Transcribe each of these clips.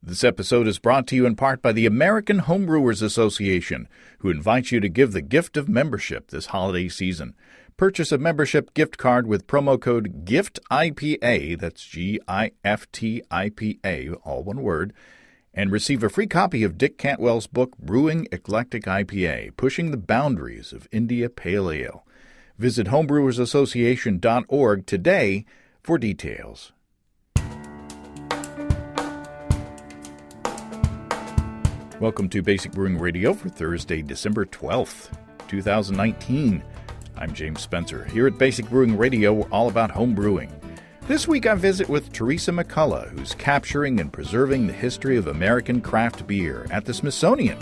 This episode is brought to you in part by the American Homebrewers Association, who invites you to give the gift of membership this holiday season. Purchase a membership gift card with promo code GIFTIPA, that's GIFTIPA, all one word, and receive a free copy of Dick Cantwell's book, Brewing Eclectic IPA, Pushing the Boundaries of India Pale Ale. Visit homebrewersassociation.org today for details. Welcome to Basic Brewing Radio for Thursday, December 12th, 2019. I'm James Spencer. Here at Basic Brewing Radio, we're all about home brewing. This week I visit with Theresa McCulla, who's capturing and preserving the history of American craft beer at the Smithsonian.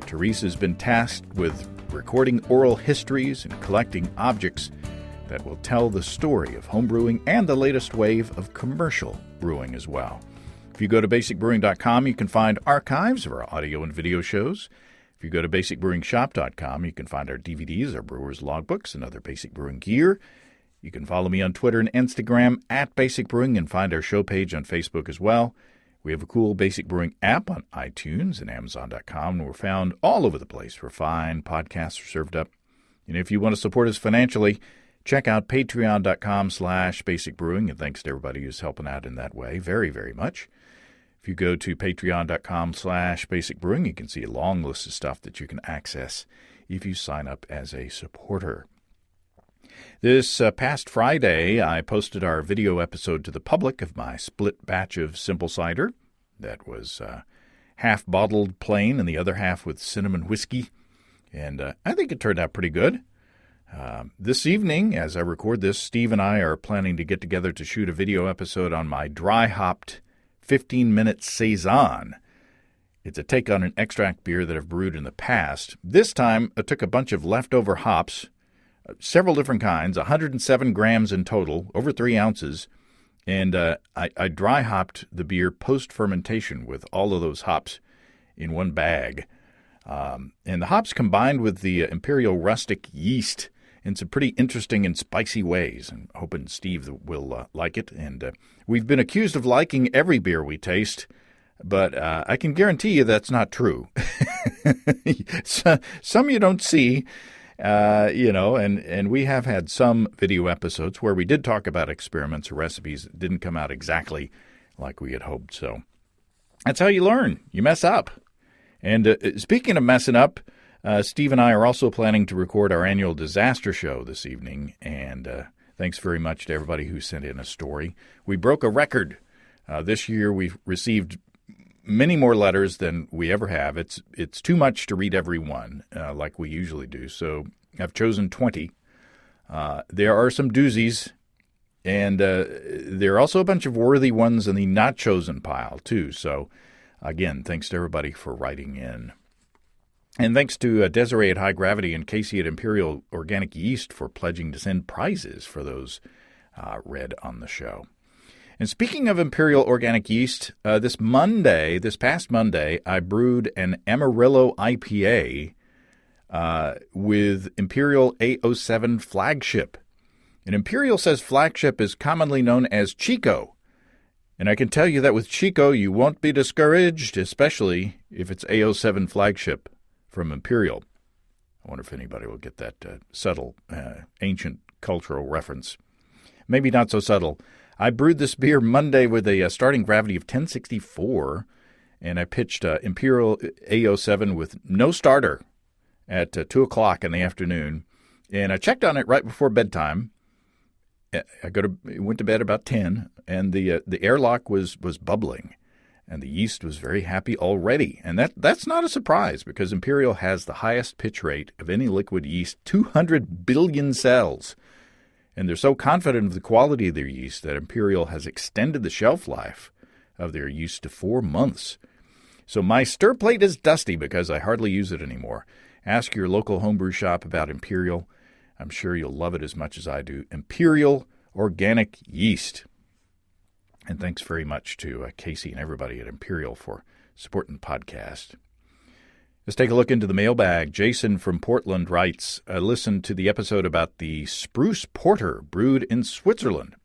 Theresa's been tasked with recording oral histories and collecting objects that will tell the story of home brewing and the latest wave of commercial brewing as well. If you go to basicbrewing.com, you can find archives of our audio and video shows. If you go to basicbrewingshop.com, you can find our DVDs, our brewers' logbooks, and other Basic Brewing gear. You can follow me on Twitter and Instagram at Basic Brewing and find our show page on Facebook as well. We have a cool Basic Brewing app on iTunes and Amazon.com, and we're found all over the place where fine podcasts are served up. And if you want to support us financially, check out patreon.com/basicbrewing, and thanks to everybody who's helping out in that way very, very much. If you go to patreon.com/basicbrewing, you can see a long list of stuff that you can access if you sign up as a supporter. This past Friday, I posted our video episode to the public of my split batch of simple cider that was half bottled plain and the other half with cinnamon whiskey, and I think it turned out pretty good. This evening, as I record this, Steve and I are planning to get together to shoot a video episode on my dry-hopped 15-minute Saison. It's a take on an extract beer that I've brewed in the past. This time, I took a bunch of leftover hops, several different kinds, 107 grams in total, over 3 ounces, and I dry-hopped the beer post-fermentation with all of those hops in one bag. And the hops combined with the Imperial Rustic yeast in some pretty interesting and spicy ways. And hoping Steve will like it. And we've been accused of liking every beer we taste, but I can guarantee you that's not true. Some you don't see, and we have had some video episodes where we did talk about experiments or recipes that didn't come out exactly like we had hoped. So that's how you learn. You mess up. And speaking of messing up, Steve and I are also planning to record our annual disaster show this evening, and thanks very much to everybody who sent in a story. We broke a record. This year we've received many more letters than we ever have. It's too much to read every one like we usually do, so I've chosen 20. There are some doozies, and there are also a bunch of worthy ones in the not chosen pile, too, so again, thanks to everybody for writing in. And thanks to Desiree at High Gravity and Casey at Imperial Organic Yeast for pledging to send prizes for those read on the show. And speaking of Imperial Organic Yeast, this past Monday, I brewed an Amarillo IPA with Imperial A07 Flagship. And Imperial says Flagship is commonly known as Chico. And I can tell you that with Chico, you won't be discouraged, especially if it's A07 Flagship from Imperial. I wonder if anybody will get that subtle, ancient cultural reference. Maybe not so subtle. I brewed this beer Monday with a starting gravity of 1064, and I pitched Imperial A07 with no starter at 2 o'clock in the afternoon. And I checked on it right before bedtime. I went to bed about 10, and the airlock was bubbling, and the yeast was very happy already. And that's not a surprise, because Imperial has the highest pitch rate of any liquid yeast, 200 billion cells. And they're so confident of the quality of their yeast that Imperial has extended the shelf life of their yeast to 4 months. So my stir plate is dusty because I hardly use it anymore. Ask your local homebrew shop about Imperial. I'm sure you'll love it as much as I do. Imperial Organic Yeast. And thanks very much to Casey and everybody at Imperial for supporting the podcast. Let's take a look into the mailbag. Jason from Portland writes, I listened to the episode about the spruce porter brewed in Switzerland.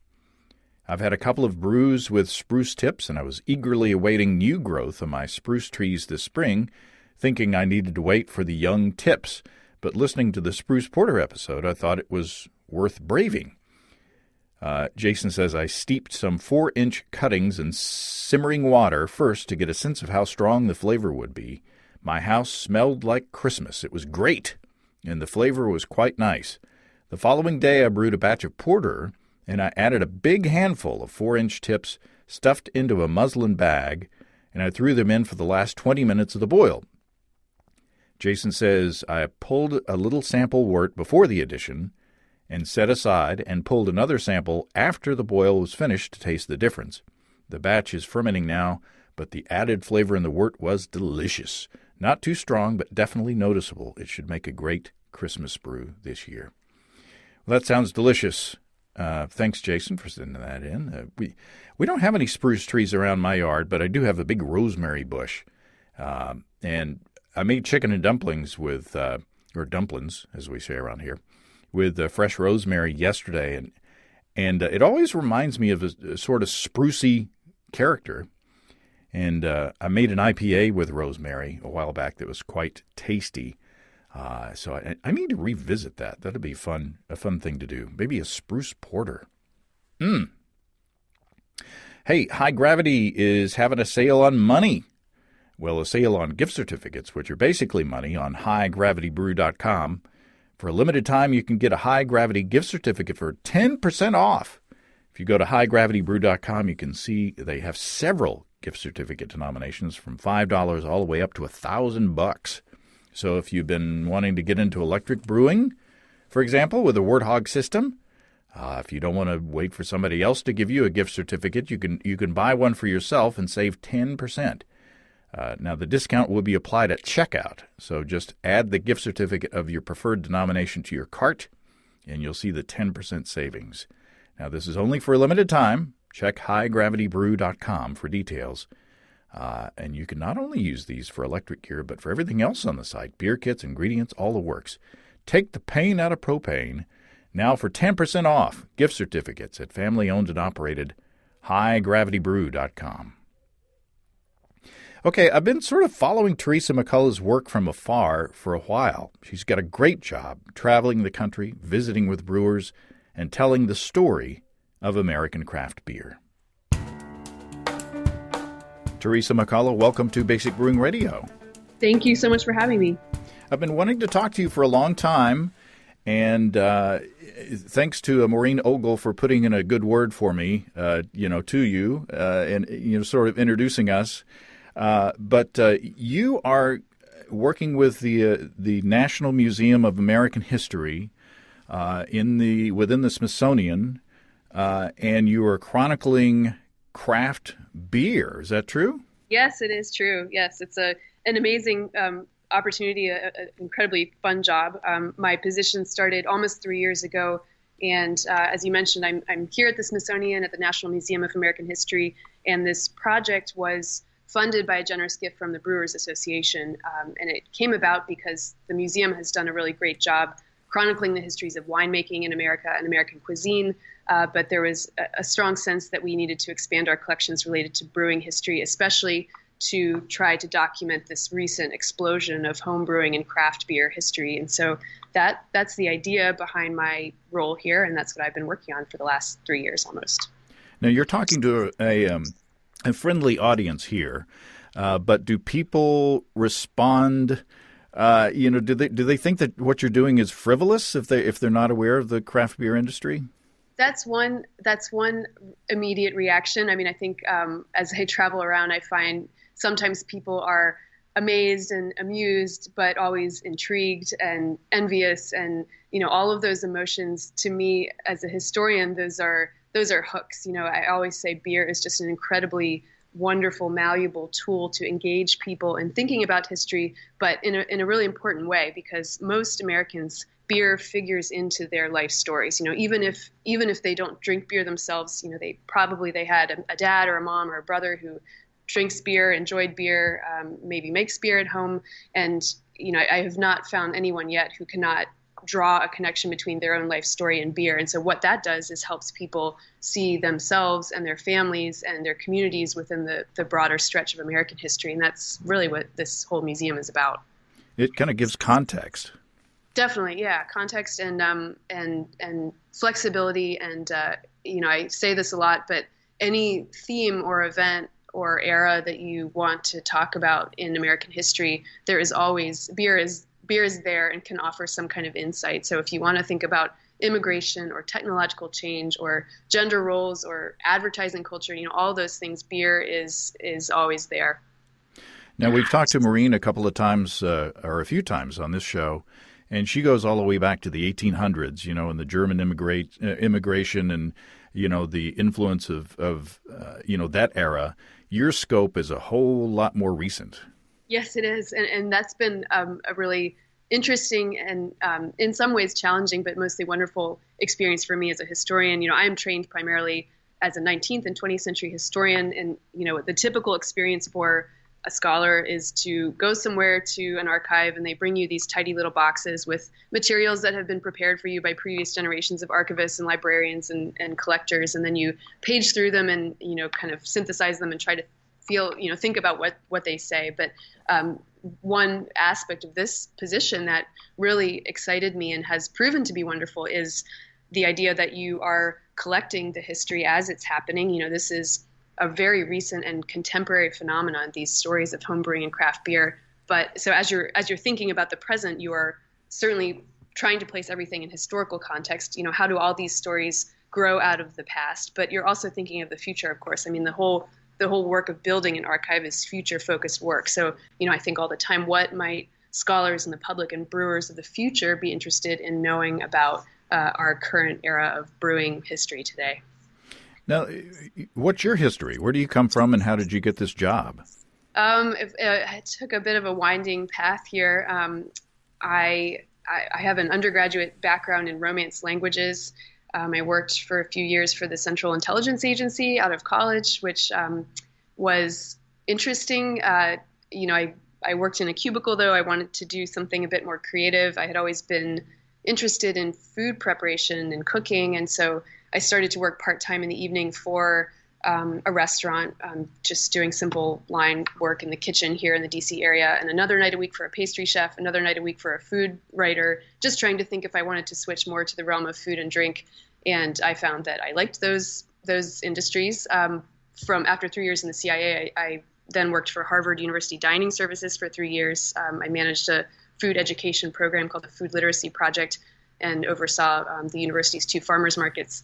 I've had a couple of brews with spruce tips, and I was eagerly awaiting new growth on my spruce trees this spring, thinking I needed to wait for the young tips. But listening to the Spruce Porter episode, I thought it was worth braving. Jason says, I steeped some 4-inch cuttings in simmering water first to get a sense of how strong the flavor would be. My house smelled like Christmas. It was great, and the flavor was quite nice. The following day, I brewed a batch of porter, and I added a big handful of 4-inch tips stuffed into a muslin bag, and I threw them in for the last 20 minutes of the boil. Jason says, I pulled a little sample wort before the addition and set aside and pulled another sample after the boil was finished to taste the difference. The batch is fermenting now, but the added flavor in the wort was delicious. Not too strong, but definitely noticeable. It should make a great Christmas brew this year. Well, that sounds delicious. Thanks, Jason, for sending that in. We don't have any spruce trees around my yard, but I do have a big rosemary bush. And I made chicken and dumplings with, or dumplings, as we say around here, with fresh rosemary yesterday. And it always reminds me of a sort of sprucey character. And I made an IPA with rosemary a while back that was quite tasty. So I need to revisit that. That'd be fun, a fun thing to do. Maybe a spruce porter. Hey, High Gravity is having a sale on money. Well, a sale on gift certificates, which are basically money, on highgravitybrew.com. For a limited time, you can get a High Gravity gift certificate for 10% off. If you go to highgravitybrew.com, you can see they have several gift certificate denominations from $5 all the way up to $1,000. So if you've been wanting to get into electric brewing, for example, with a Warthog system, if you don't want to wait for somebody else to give you a gift certificate, you can buy one for yourself and save 10%. Now, the discount will be applied at checkout, so just add the gift certificate of your preferred denomination to your cart, and you'll see the 10% savings. Now, this is only for a limited time. Check highgravitybrew.com for details. And you can not only use these for electric gear, but for everything else on the site, beer kits, ingredients, all the works. Take the pain out of propane. Now for 10% off gift certificates at family-owned and operated highgravitybrew.com. Okay, I've been sort of following Theresa McCulla's work from afar for a while. She's got a great job traveling the country, visiting with brewers, and telling the story of American craft beer. Theresa McCulla, welcome to Basic Brewing Radio. Thank you so much for having me. I've been wanting to talk to you for a long time, and thanks to Maureen Ogle for putting in a good word for me, to you, and sort of introducing us. But you are working with the National Museum of American History within the Smithsonian, and you are chronicling craft beer. Is that true? Yes, it is true. Yes, it's an amazing opportunity, an incredibly fun job. My position started almost 3 years ago, and as you mentioned, I'm here at the Smithsonian at the National Museum of American History, and this project was funded by a generous gift from the Brewers Association, and it came about because the museum has done a really great job chronicling the histories of winemaking in America and American cuisine, but there was a strong sense that we needed to expand our collections related to brewing history, especially to try to document this recent explosion of home brewing and craft beer history. And so that's the idea behind my role here, and that's what I've been working on for the last 3 years almost. Now, you're talking to a friendly audience here, but do people respond? Do they think that what you're doing is frivolous if they're not aware of the craft beer industry? That's one immediate reaction. I mean, I think as I travel around, I find sometimes people are amazed and amused, but always intrigued and envious, and all of those emotions. To me, as a historian, those are hooks. I always say beer is just an incredibly wonderful, malleable tool to engage people in thinking about history, but in a really important way, because most Americans, beer figures into their life stories. Even if they don't drink beer themselves, they had a dad or a mom or a brother who drinks beer, enjoyed beer, maybe makes beer at home, and I have not found anyone yet who cannot draw a connection between their own life story and beer. And so what that does is helps people see themselves and their families and their communities within the broader stretch of American history. And that's really what this whole museum is about. It kind of gives context. Definitely, yeah, context and flexibility. And I say this a lot, but any theme or event or era that you want to talk about in American history, there is always beer is there and can offer some kind of insight. So if you want to think about immigration or technological change or gender roles or advertising culture, all those things, beer is always there. Now, we've talked to Maureen a couple of times, or a few times on this show, and she goes all the way back to the 1800s, and the German immigration and, the influence of that era. Your scope is a whole lot more recent. Yes, it is. And that's been a really interesting and in some ways challenging, but mostly wonderful experience for me as a historian. I'm trained primarily as a 19th and 20th century historian. And, the typical experience for a scholar is to go somewhere to an archive and they bring you these tidy little boxes with materials that have been prepared for you by previous generations of archivists and librarians and collectors. And then you page through them and, kind of synthesize them and try to think about what they say. But one aspect of this position that really excited me and has proven to be wonderful is the idea that you are collecting the history as it's happening. This is a very recent and contemporary phenomenon, these stories of homebrewing and craft beer. But so as you're thinking about the present, you are certainly trying to place everything in historical context. How do all these stories grow out of the past? But you're also thinking of the future, of course. I mean, the whole work of building an archive is future-focused work. So, I think all the time, what might scholars and the public and brewers of the future be interested in knowing about our current era of brewing history today? Now, what's your history? Where do you come from, and how did you get this job? I took a bit of a winding path here. I have an undergraduate background in Romance languages. I worked for a few years for the Central Intelligence Agency out of college, which was interesting. I worked in a cubicle, though. I wanted to do something a bit more creative. I had always been interested in food preparation and cooking, and so I started to work part-time in the evening for a restaurant, just doing simple line work in the kitchen here in the DC area, and another night a week for a pastry chef, another night a week for a food writer, just trying to think if I wanted to switch more to the realm of food and drink. And I found that I liked those industries. From after 3 years in the CIA, I then worked for Harvard University Dining Services for 3 years. I managed a food education program called the Food Literacy Project and oversaw the university's 2 farmers markets.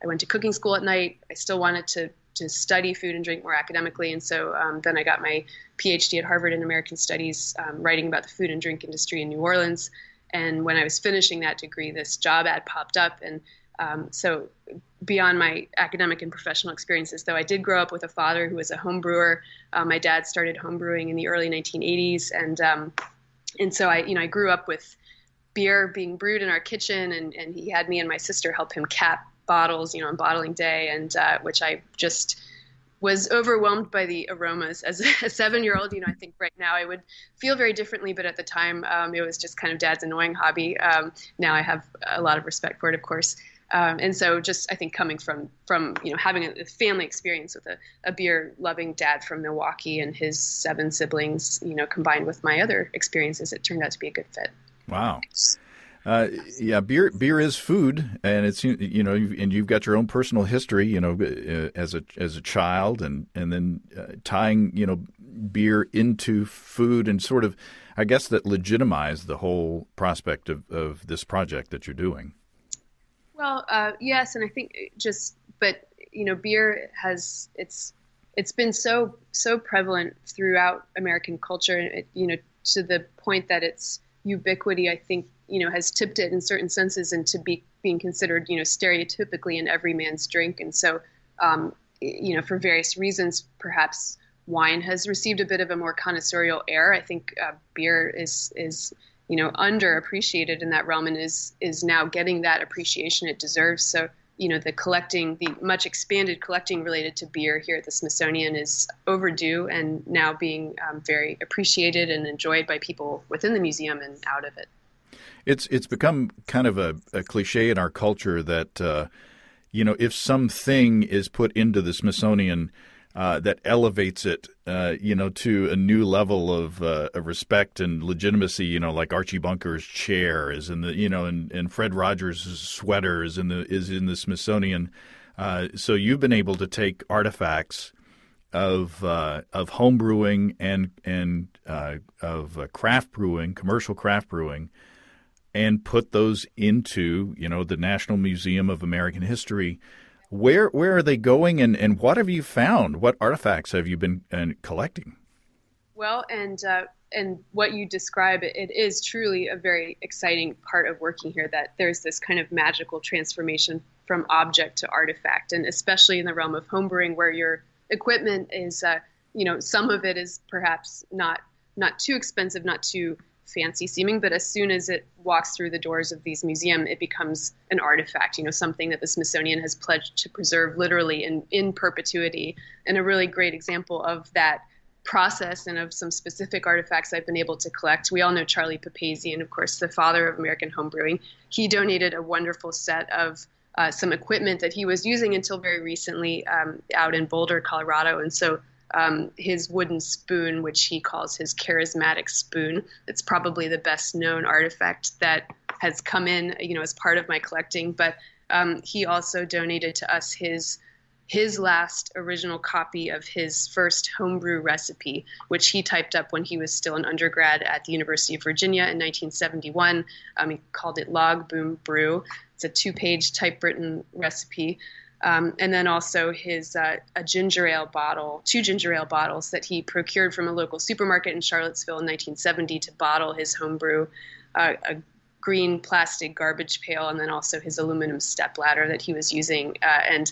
I went to cooking school at night. I still wanted to study food and drink more academically. And so then I got my PhD at Harvard in American Studies, writing about the food and drink industry in New Orleans. And when I was finishing that degree, this job ad popped up. And so beyond my academic and professional experiences, though, I did grow up with a father who was a home brewer. My dad started home brewing in the early 1980s. And so I grew up with beer being brewed in our kitchen, and he had me and my sister help him cap bottles, on bottling day, and which I just was overwhelmed by the aromas. As a 7-year-old, I think right now I would feel very differently, but at the time it was just kind of dad's annoying hobby. Now I have a lot of respect for it, of course. And so just, I think coming from having a family experience with a beer-loving dad from Milwaukee and his 7 siblings, combined with my other experiences, it turned out to be a good fit. Wow. Yeah, beer is food, and it's and you've got your own personal history, as a child, and then tying beer into food, and sort of, I guess, that legitimized the whole prospect of this project that you're doing. Well, yes, and I think but beer has it's been so prevalent throughout American culture, to the point that its ubiquity, I think, has tipped it in certain senses into being considered, stereotypically an every man's drink. And so, for various reasons, perhaps wine has received a bit of a more connoisseurial air. I think beer is underappreciated in that realm, and is now getting that appreciation it deserves. So, the much expanded collecting related to beer here at the Smithsonian is overdue, and now being very appreciated and enjoyed by people within the museum and out of it. It's become kind of a cliche in our culture that if something is put into the Smithsonian that elevates it, to a new level of respect and legitimacy, like Archie Bunker's chair is in the, and Fred Rogers' sweater is in the Smithsonian. So you've been able to take artifacts of home brewing and of craft brewing, commercial craft brewing, and put those into, the National Museum of American History. Where are they going, and what have you found? What artifacts have you been collecting? Well, and what you describe, it is truly a very exciting part of working here, that there's this kind of magical transformation from object to artifact, and especially in the realm of homebrewing, where your equipment is, some of it is perhaps not too expensive, not too fancy seeming, but as soon as it walks through the doors of these museums, it becomes an artifact, something that the Smithsonian has pledged to preserve literally in perpetuity. And a really great example of that process and of some specific artifacts I've been able to collect. We all know Charlie Papazian, of course, the father of American homebrewing. He donated a wonderful set of some equipment that he was using until very recently out in Boulder, Colorado. And so his wooden spoon, which he calls his charismatic spoon, it's probably the best known artifact that has come in, as part of my collecting. But he also donated to us his last original copy of his first homebrew recipe, which he typed up when he was still an undergrad at the University of Virginia in 1971. He called it Log Boom Brew. It's a 2-page typewritten recipe. And then also his a ginger ale bottle, 2 ginger ale bottles that he procured from a local supermarket in Charlottesville in 1970 to bottle his homebrew, a green plastic garbage pail, and then also his aluminum stepladder that he was using. And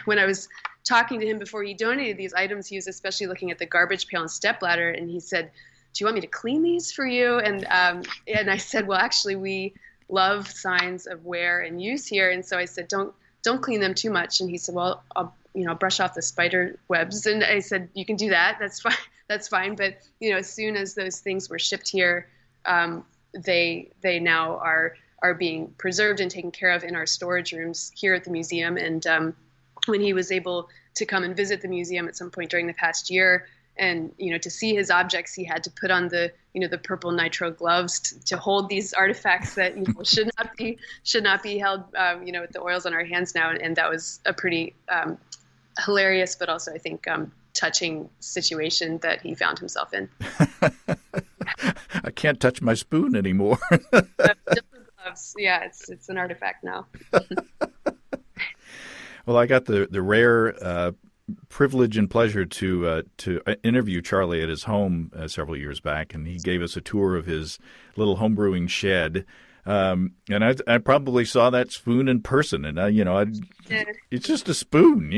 when I was talking to him before he donated these items, he was especially looking at the garbage pail and stepladder, and he said, "Do you want me to clean these for you?" And I said, "Well, actually, we love signs of wear and use here." And so I said, Don't clean them too much. And he said, "Well, I'll brush off the spider webs." And I said, "You can do that. That's fine. That's fine." But, as soon as those things were shipped here, they now are being preserved and taken care of in our storage rooms here at the museum. And when he was able to come and visit the museum at some point during the past year, and, to see his objects, he had to put on the purple nitro gloves to hold these artifacts that, should not be held, with the oils on our hands now. And that was a pretty hilarious, but also, I think, touching situation that he found himself in. I can't touch my spoon anymore. Gloves. Yeah, it's an artifact now. Well, I got the rare privilege and pleasure to interview Charlie at his home several years back, and he gave us a tour of his little homebrewing shed. And I probably saw that spoon in person, and it's just a spoon,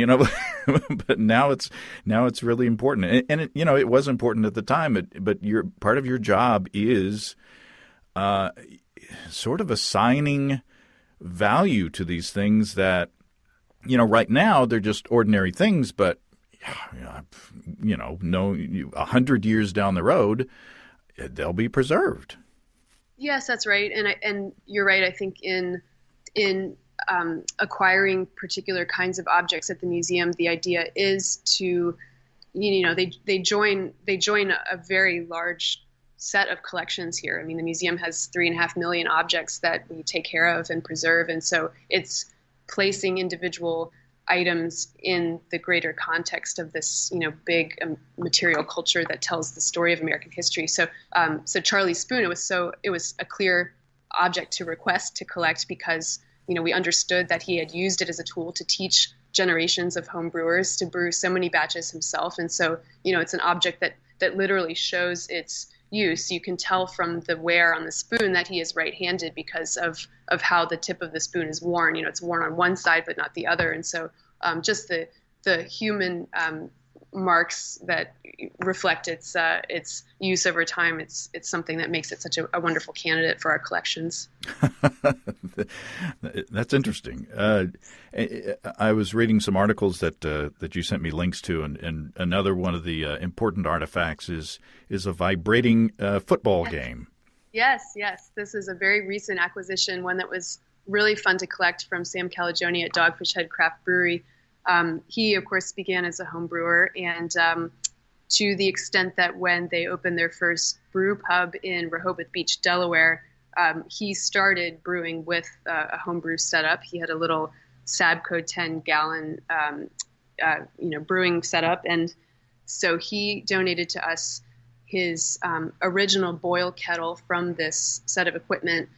but now it's really important, and it was important at the time. But part of your job is sort of assigning value to these things that, right now they're just ordinary things, but 100 years down the road, they'll be preserved. Yes, that's right, and you're right. I think in acquiring particular kinds of objects at the museum, the idea is to, they join a very large set of collections here. I mean, the museum has 3.5 million objects that we take care of and preserve, and so it's placing individual items in the greater context of this, big material culture that tells the story of American history. So Charlie's spoon, it was a clear object to request to collect because, we understood that he had used it as a tool to teach generations of home brewers to brew so many batches himself. And so, it's an object that literally shows its use. You can tell from the wear on the spoon that he is right-handed because of how the tip of the spoon is worn. It's worn on one side but not the other, and so just the human marks that reflect its use over time. It's something that makes it such a wonderful candidate for our collections. That's interesting. I was reading some articles that you sent me links to, and another one of the important artifacts is a vibrating football game. Yes, yes. This is a very recent acquisition, one that was really fun to collect from Sam Calagione at Dogfish Head Craft Brewery. He, of course, began as a home brewer, and to the extent that when they opened their first brew pub in Rehoboth Beach, Delaware, he started brewing with a homebrew setup. He had a little Sabco 10-gallon, brewing setup, and so he donated to us his original boil kettle from this set of equipment,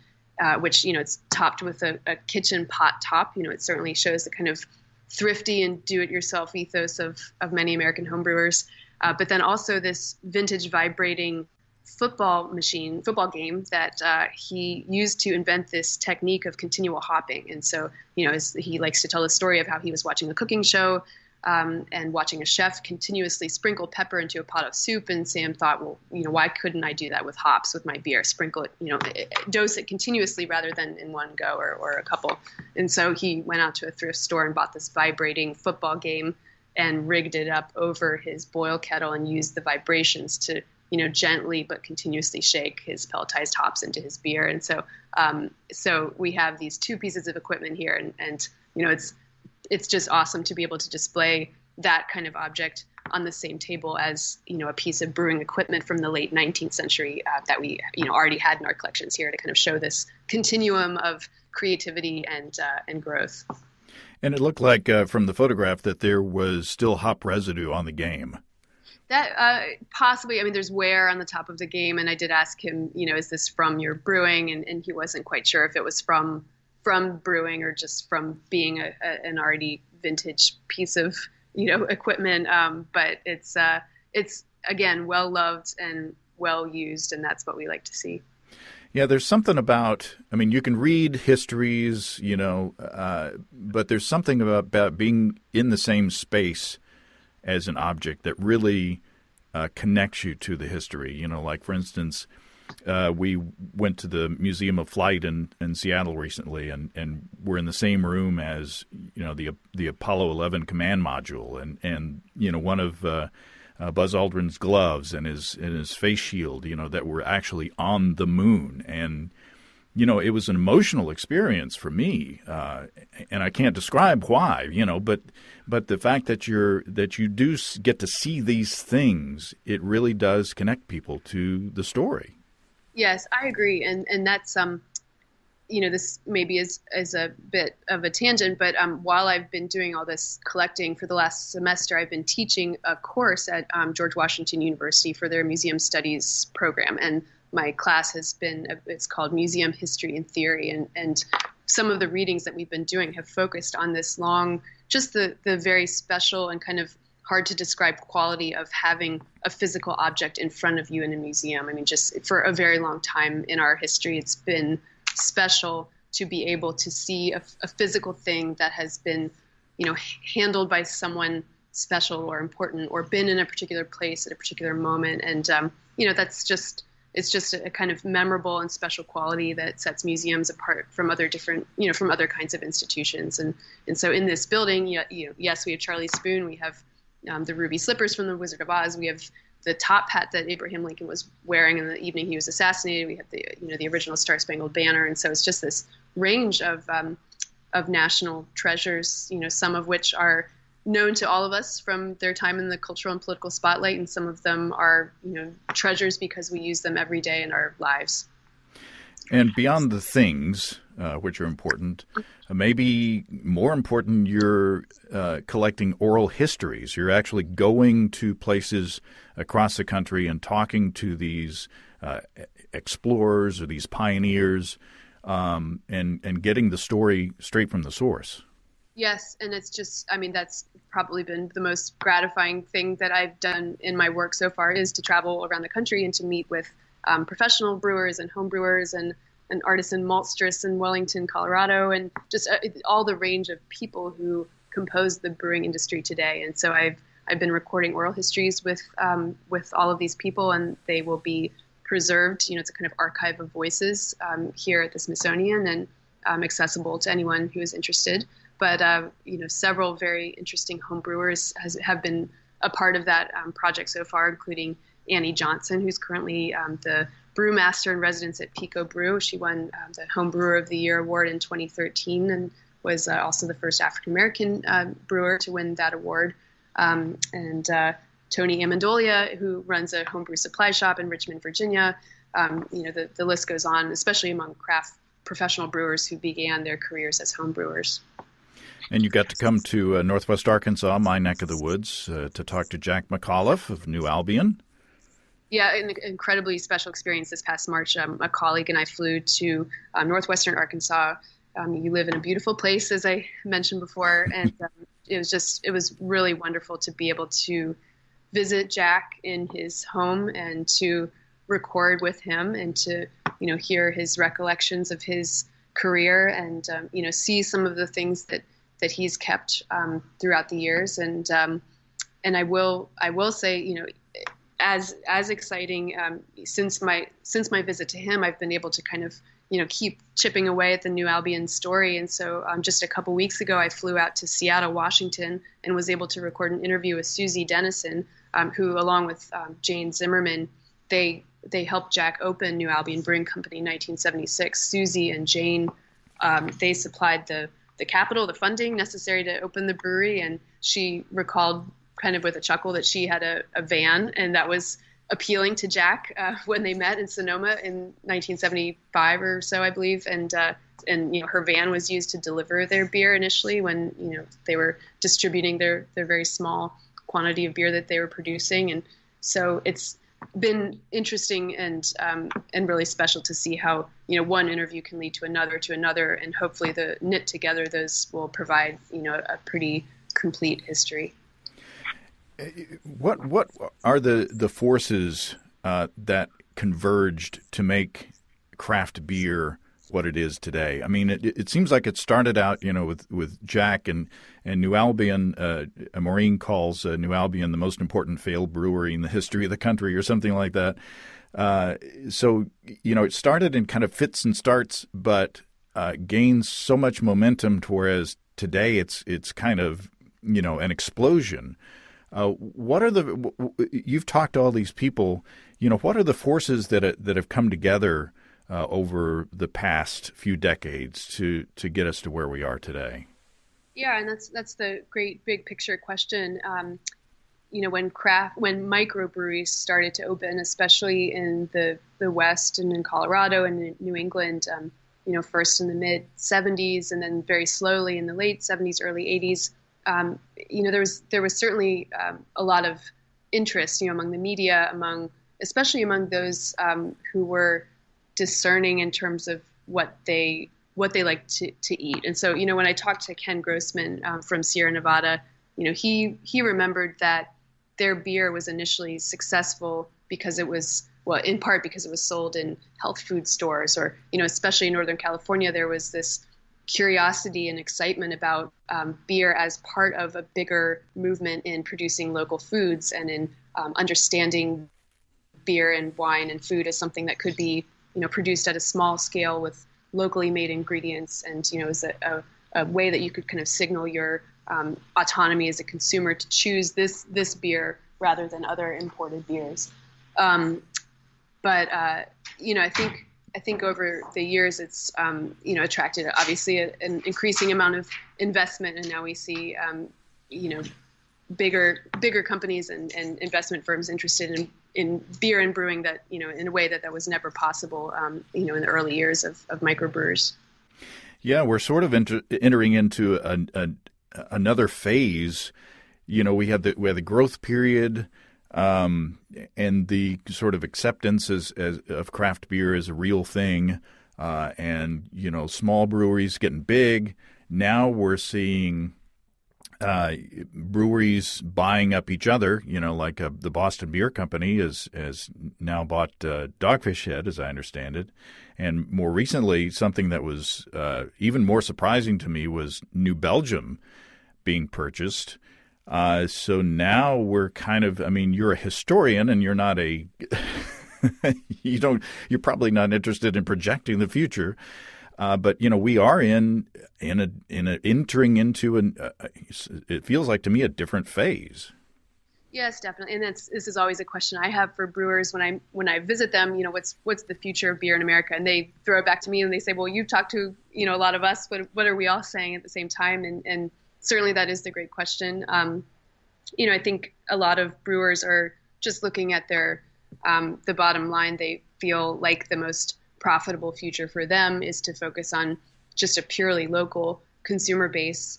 which, it's topped with a kitchen pot top. It certainly shows the kind of thrifty and do-it-yourself ethos of many American homebrewers. But then also this vintage vibrating football game that he used to invent this technique of continual hopping. And so, he likes to tell the story of how he was watching a cooking show and watching a chef continuously sprinkle pepper into a pot of soup. And Sam thought, well, why couldn't I do that with hops, with my beer? Sprinkle it, dose it continuously rather than in one go or a couple. And so he went out to a thrift store and bought this vibrating football game and rigged it up over his boil kettle and used the vibrations to, gently but continuously shake his pelletized hops into his beer. And so, so we have these two pieces of equipment here, and it's just awesome to be able to display that kind of object on the same table as, a piece of brewing equipment from the late 19th century that we, already had in our collections here to kind of show this continuum of creativity and growth. And it looked like from the photograph that there was still hop residue on the game. That possibly, there's wear on the top of the game, and I did ask him, is this from your brewing? And he wasn't quite sure if it was from brewing or just from being an already vintage piece of equipment. But it's again well loved and well used, and that's what we like to see. Yeah, there's something about, you can read histories, but there's something about being in the same space as an object that really connects you to the history. Like, for instance, we went to the Museum of Flight in Seattle recently, and we're in the same room as, the Apollo 11 command module, and one of Buzz Aldrin's gloves and his face shield, that were actually on the moon. And, it was an emotional experience for me, and I can't describe why, but the fact that you do get to see these things, it really does connect people to the story. Yes, I agree. And that's, this maybe is a bit of a tangent, but while I've been doing all this collecting for the last semester, I've been teaching a course at George Washington University for their museum studies program. And my class it's called Museum History and Theory. And some of the readings that we've been doing have focused on this just the very special and kind of hard to describe quality of having a physical object in front of you in a museum. Just for a very long time in our history, it's been special to be able to see a physical thing that has been, handled by someone special or important or been in a particular place at a particular moment. And, it's just a kind of memorable and special quality that sets museums apart from other different, from other kinds of institutions. And so in this building, yes, we have Charlie Spoon, we have the ruby slippers from the Wizard of Oz. We have the top hat that Abraham Lincoln was wearing in the evening he was assassinated. We have the original Star Spangled Banner, and so it's just this range of national treasures. Some of which are known to all of us from their time in the cultural and political spotlight, and some of them are treasures because we use them every day in our lives. And beyond the things, which are important, maybe more important, you're collecting oral histories. You're actually going to places across the country and talking to these explorers or these pioneers and getting the story straight from the source. Yes, and it's just, that's probably been the most gratifying thing that I've done in my work so far, is to travel around the country and to meet with professional brewers and home brewers and artisan maltsters in Wellington, Colorado, and just all the range of people who compose the brewing industry today. And so I've been recording oral histories with all of these people, and they will be preserved. It's a kind of archive of voices here at the Smithsonian, and accessible to anyone who is interested. But several very interesting home brewers have been a part of that project so far, including Annie Johnson, who's currently the brewmaster in residence at Pico Brew. She won the Home Brewer of the Year award in 2013 and was also the first African-American brewer to win that award. And Tony Amendolia, who runs a homebrew supply shop in Richmond, Virginia. The list goes on, especially among craft professional brewers who began their careers as home brewers. And you got to come to Northwest Arkansas, my neck of the woods, to talk to Jack McAuliffe of New Albion. Yeah, an incredibly special experience this past March. A colleague and I flew to northwestern Arkansas. You live in a beautiful place, as I mentioned before, and it was really wonderful to be able to visit Jack in his home and to record with him and to hear his recollections of his career and see some of the things that he's kept throughout the years. And I will say, as exciting since my visit to him, I've been able to kind of keep chipping away at the New Albion story. And so just a couple weeks ago, I flew out to Seattle, Washington, and was able to record an interview with Susie Dennison, who, along with Jane Zimmerman, they helped Jack open New Albion Brewing Company in 1976. Susie and Jane, they supplied the capital, the funding necessary to open the brewery, and she recalled kind of with a chuckle that she had a van, and that was appealing to Jack when they met in Sonoma in 1975 or so, I believe. And her van was used to deliver their beer initially when they were distributing their very small quantity of beer that they were producing. And so it's been interesting and really special to see how one interview can lead to another, and hopefully the knit together those will provide a pretty complete history. What are the forces that converged to make craft beer what it is today? I mean, it seems like it started out, with Jack and New Albion. Maureen calls New Albion the most important failed brewery in the history of the country, or something like that. So it started in kind of fits and starts, but gains so much momentum, whereas today it's kind of an explosion. What are you've talked to all these people, what are the forces that have come together over the past few decades to get us to where we are today? Yeah, and that's the great big picture question. When microbreweries started to open, especially in the West and in Colorado and in New England, first in the mid 70s and then very slowly in the late 70s, early 80s. There was certainly a lot of interest, among the media, especially among those who were discerning in terms of what they like to eat. And so, when I talked to Ken Grossman from Sierra Nevada, he remembered that their beer was initially successful because it was, in part because it was sold in health food stores, or, especially in Northern California, there was this curiosity and excitement about beer as part of a bigger movement in producing local foods and in understanding beer and wine and food as something that could be, produced at a small scale with locally made ingredients, and as a way that you could kind of signal your autonomy as a consumer to choose this beer rather than other imported beers. But I think over the years it's attracted obviously an increasing amount of investment, and now we see bigger companies and investment firms interested in beer and brewing that in a way that was never possible in the early years of microbrewers. Yeah, we're sort of entering into another phase. We had the growth period. And the sort of acceptance of craft beer as a real thing, and small breweries getting big. Now we're seeing breweries buying up each other. Like the Boston Beer Company has now bought Dogfish Head, as I understand it, and more recently, something that was even more surprising to me was New Belgium being purchased. So now we're kind of, you're a historian and you're not you're probably not interested in projecting the future. But we are entering into it feels like to me a different phase. Yes, definitely. And this is always a question I have for brewers when I visit them, what's the future of beer in America? And they throw it back to me and they say, well, you've talked to, a lot of us, but what are we all saying at the same time? And certainly that is the great question. I think a lot of brewers are just looking at the bottom line. They feel like the most profitable future for them is to focus on just a purely local consumer base,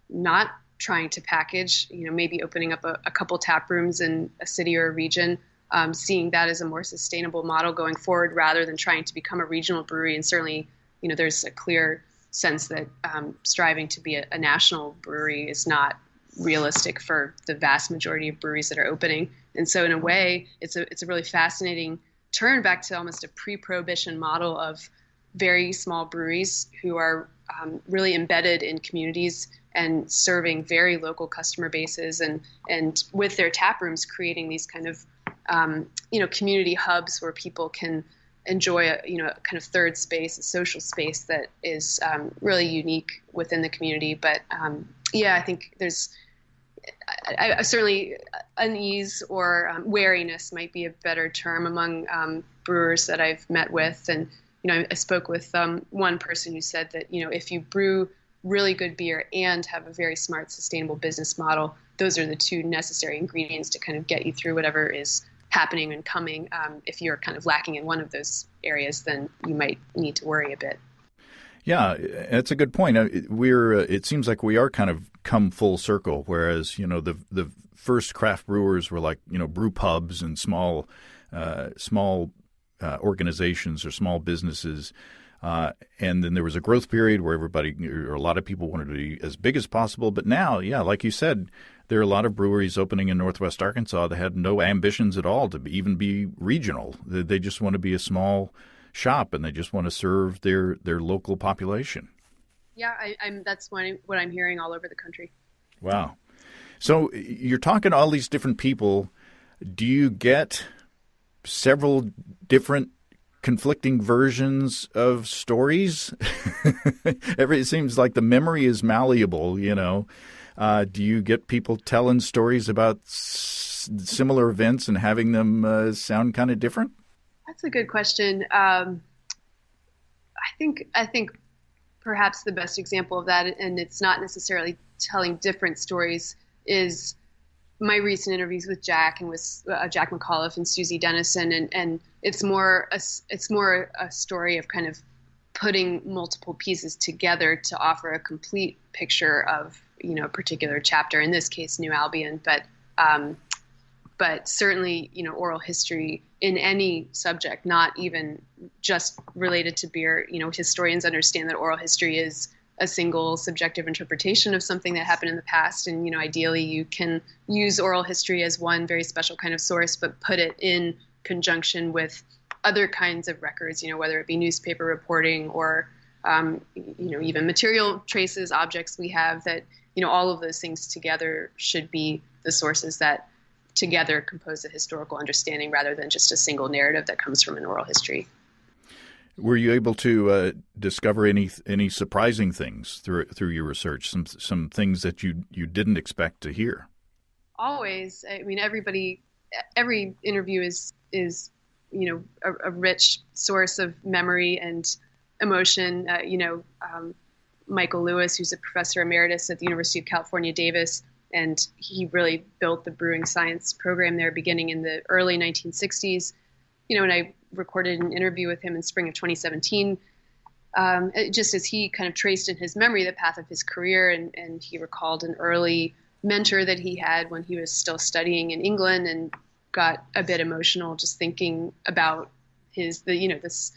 not trying to package, maybe opening up a couple tap rooms in a city or a region, seeing that as a more sustainable model going forward rather than trying to become a regional brewery. And certainly, there's a clear sense that striving to be a national brewery is not realistic for the vast majority of breweries that are opening. And so in a way, it's a really fascinating turn back to almost a pre-prohibition model of very small breweries who are really embedded in communities and serving very local customer bases, and with their tap rooms creating these kind of community hubs where people can enjoy a kind of third space, a social space that is really unique within the community. But I think there's certainly unease or wariness might be a better term among brewers that I've met with. And I spoke with one person who said that if you brew really good beer and have a very smart, sustainable business model, those are the two necessary ingredients to kind of get you through whatever is happening and coming. If you're kind of lacking in one of those areas, then you might need to worry a bit. Yeah, that's a good point. It seems like we are kind of come full circle, whereas, the first craft brewers were like, brew pubs and small organizations or small businesses. And then there was a growth period where a lot of people wanted to be as big as possible. But now, like you said, there are a lot of breweries opening in Northwest Arkansas that had no ambitions at all to even be regional. They just want to be a small shop and they just want to serve their local population. Yeah, that's what I'm hearing all over the country. Wow. So you're talking to all these different people. Do you get several different conflicting versions of stories? It seems like the memory is malleable, Do you get people telling stories about similar events and having them sound kind of different? That's a good question. I think perhaps the best example of that, and it's not necessarily telling different stories, is my recent interviews with Jack and with Jack McAuliffe and Susie Dennison, and it's more a story of kind of putting multiple pieces together to offer a complete picture of a particular chapter. In this case, New Albion, but certainly oral history in any subject, not even just related to beer. Historians understand that oral history is a single subjective interpretation of something that happened in the past. And, ideally you can use oral history as one very special kind of source, but put it in conjunction with other kinds of records, whether it be newspaper reporting or, even material traces, objects we have that, all of those things together should be the sources that together compose a historical understanding rather than just a single narrative that comes from an oral history. Were you able to discover any surprising things through your research? Some things that you didn't expect to hear? Always. I mean, every interview is a rich source of memory and emotion. Michael Lewis, who's a professor emeritus at the University of California, Davis, and he really built the brewing science program there beginning in the early 1960s. And I recorded an interview with him in spring of 2017, just as he kind of traced in his memory the path of his career. And he recalled an early mentor that he had when he was still studying in England, and got a bit emotional just thinking about this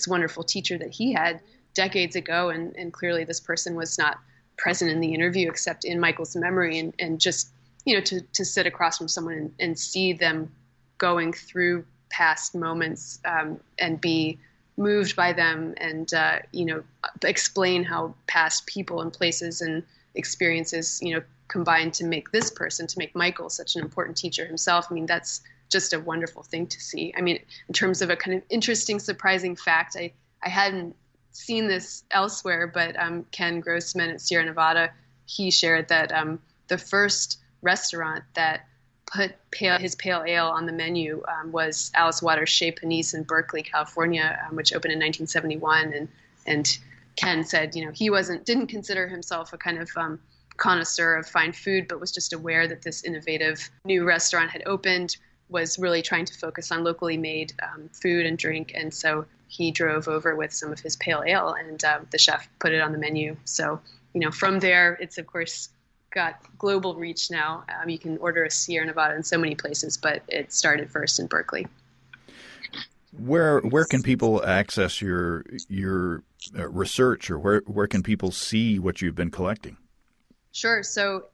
wonderful teacher that he had decades ago. And clearly this person was not present in the interview except in Michael's memory, and just, to sit across from someone and see them going through past moments and be moved by them and, explain how past people and places and experiences, combined to make Michael such an important teacher himself. I mean, that's just a wonderful thing to see. I mean, in terms of a kind of interesting, surprising fact, I hadn't seen this elsewhere, but Ken Grossman at Sierra Nevada, he shared that the first restaurant that put his pale ale on the menu was Alice Waters Chez Panisse in Berkeley, California, which opened in 1971. And Ken said, he didn't consider himself a kind of connoisseur of fine food, but was just aware that this innovative new restaurant had opened, was really trying to focus on locally made food and drink. And so he drove over with some of his pale ale, and the chef put it on the menu. So, from there, it's of course got global reach now. You can order a Sierra Nevada in so many places, but it started first in Berkeley. Where can people access your research, or where can people see what you've been collecting? Sure. So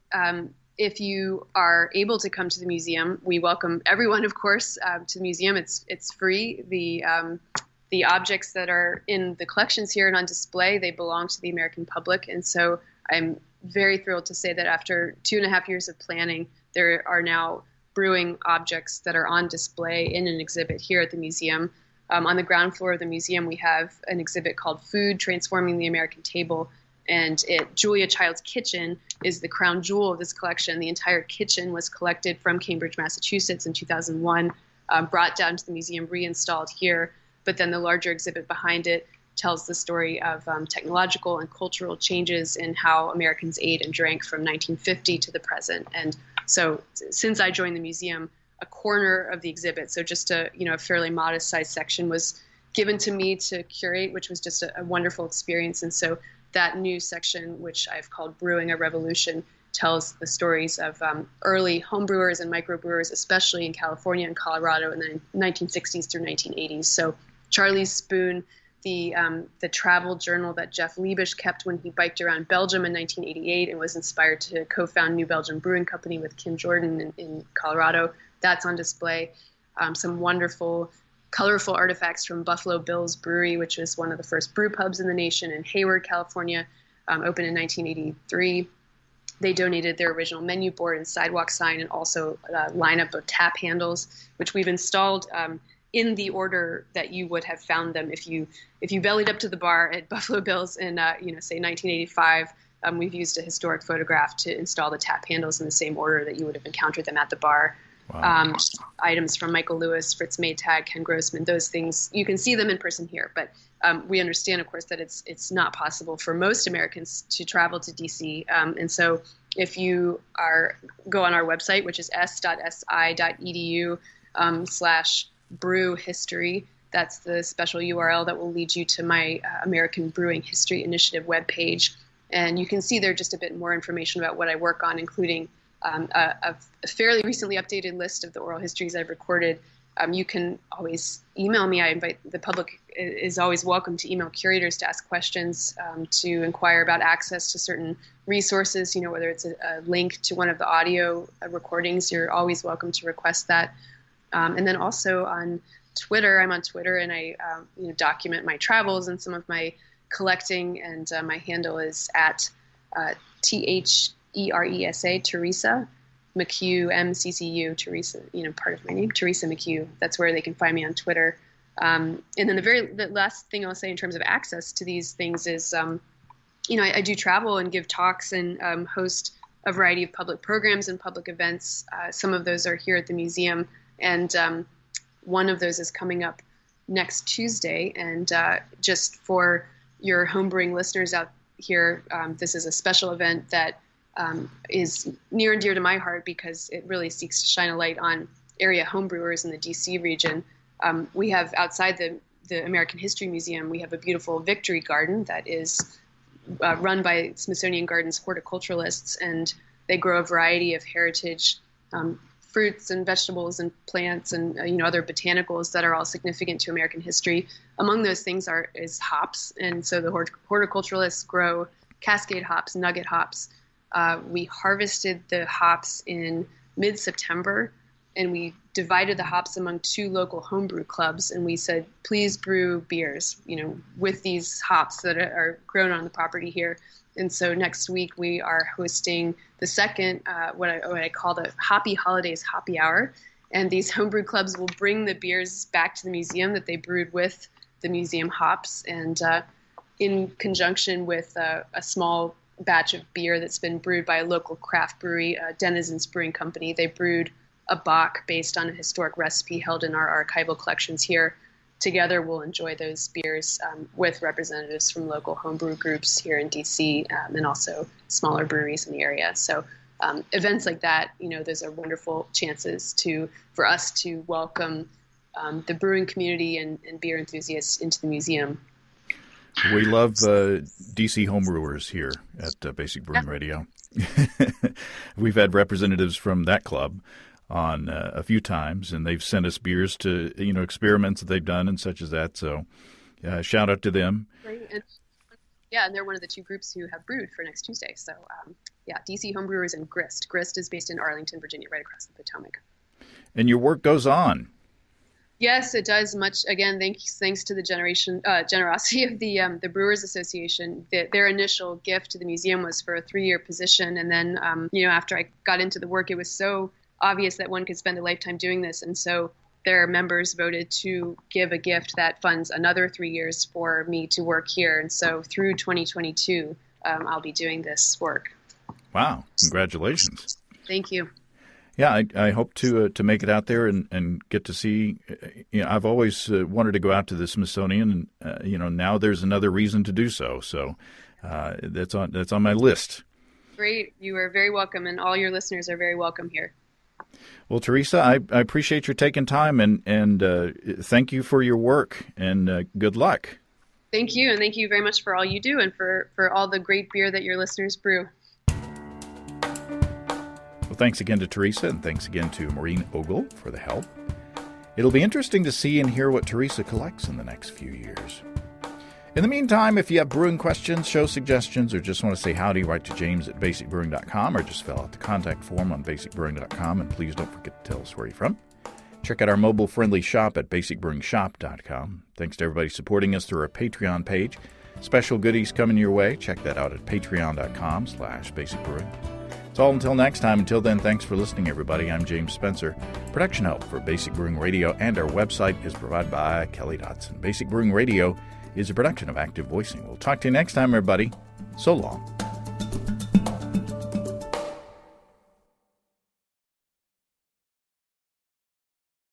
if you are able to come to the museum, we welcome everyone, of course, to the museum. It's free. The objects that are in the collections here and on display, they belong to the American public. And so I'm very thrilled to say that after 2.5 years of planning, there are now brewing objects that are on display in an exhibit here at the museum. On the ground floor of the museum, we have an exhibit called Food Transforming the American Table. And Julia Child's kitchen is the crown jewel of this collection. The entire kitchen was collected from Cambridge, Massachusetts in 2001, brought down to the museum, reinstalled here. But then the larger exhibit behind it tells the story of technological and cultural changes in how Americans ate and drank from 1950 to the present. And so since I joined the museum, a corner of the exhibit, so just a fairly modest sized section, was given to me to curate, which was just a wonderful experience. And so that new section, which I've called Brewing a Revolution, tells the stories of early homebrewers and microbrewers, especially in California and Colorado in the 1960s through 1980s. So Charlie's Spoon, the travel journal that Jeff Liebisch kept when he biked around Belgium in 1988 and was inspired to co-found New Belgium Brewing Company with Kim Jordan in Colorado, that's on display. Some wonderful, colorful artifacts from Buffalo Bill's Brewery, which was one of the first brew pubs in the nation in Hayward, California, opened in 1983. They donated their original menu board and sidewalk sign, and also a lineup of tap handles, which we've installed in the order that you would have found them if you bellied up to the bar at Buffalo Bill's in say 1985. We've used a historic photograph to install the tap handles in the same order that you would have encountered them at the bar. Wow. Items from Michael Lewis, Fritz Maytag, Ken Grossman, those things, you can see them in person here. But we understand, of course, that it's not possible for most Americans to travel to DC. And so if you go on our website, which is s.si.edu/brew history, that's the special URL that will lead you to my American Brewing History Initiative webpage. And you can see there just a bit more information about what I work on, including a fairly recently updated list of the oral histories I've recorded. You can always email me. I invite the public is always welcome to email curators to ask questions, to inquire about access to certain resources, whether it's a link to one of the audio recordings, you're always welcome to request that. And then also on Twitter, I'm on Twitter and I document my travels and some of my collecting, and my handle is at THERESA, Theresa McCue, MCCU, Theresa, part of my name, Theresa McCue. That's where they can find me on Twitter. And then the last thing I'll say in terms of access to these things is, I do travel and give talks and host a variety of public programs and public events. Some of those are here at the museum, and one of those is coming up next Tuesday. And just for your homebrewing listeners out here, this is a special event that is near and dear to my heart because it really seeks to shine a light on area homebrewers in the DC region. We have outside the American History Museum, we have a beautiful Victory Garden that is run by Smithsonian Gardens horticulturalists, and they grow a variety of heritage fruits and vegetables and plants and other botanicals that are all significant to American history. Among those things is hops, and so the horticulturalists grow Cascade hops, Nugget hops. We harvested the hops in mid-September, and we divided the hops among 2 local homebrew clubs, and we said, please brew beers, with these hops that are grown on the property here. And so next week we are hosting the second, what I call the Hoppy Holidays Hoppy Hour, and these homebrew clubs will bring the beers back to the museum that they brewed with the museum hops, and in conjunction with a small batch of beer that's been brewed by a local craft brewery, Denizens Brewing Company. They brewed a bock based on a historic recipe held in our archival collections here. Together, we'll enjoy those beers with representatives from local homebrew groups here in DC and also smaller breweries in the area. So events like that, those are wonderful chances for us to welcome the brewing community and beer enthusiasts into the museum. We love DC homebrewers here at Basic Brewing Radio. We've had representatives from that club on a few times, and they've sent us beers to, experiments that they've done and such as that. So shout out to them. Right. And they're one of the two groups who have brewed for next Tuesday. So, DC Homebrewers and Grist. Grist is based in Arlington, Virginia, right across the Potomac. And your work goes on. Yes, it does. Much again, thanks to the generosity of the Brewers Association. Their initial gift to the museum was for a 3-year position, and then after I got into the work, it was so obvious that one could spend a lifetime doing this, and so their members voted to give a gift that funds another 3 years for me to work here, and so through 2022, I'll be doing this work. Wow! Congratulations. Thank you. Yeah, I hope to make it out there and get to see. I've always wanted to go out to the Smithsonian, and now there's another reason to do so. So that's on my list. Great, you are very welcome, and all your listeners are very welcome here. Well, Theresa, I appreciate your taking time, and thank you for your work, and good luck. Thank you, and thank you very much for all you do and for all the great beer that your listeners brew. Well, thanks again to Theresa, and thanks again to Maureen Ogle for the help. It'll be interesting to see and hear what Theresa collects in the next few years. In the meantime, if you have brewing questions, show suggestions, or just want to say howdy, write to james@basicbrewing.com, or just fill out the contact form on basicbrewing.com, and please don't forget to tell us where you're from. Check out our mobile-friendly shop at basicbrewingshop.com. Thanks to everybody supporting us through our Patreon page. Special goodies coming your way. Check that out at patreon.com/basicbrewing. It's all until next time. Until then, thanks for listening, everybody. I'm James Spencer. Production help for Basic Brewing Radio and our website is provided by Kelly Dotson. Basic Brewing Radio is a production of Active Voicing. We'll talk to you next time, everybody. So long.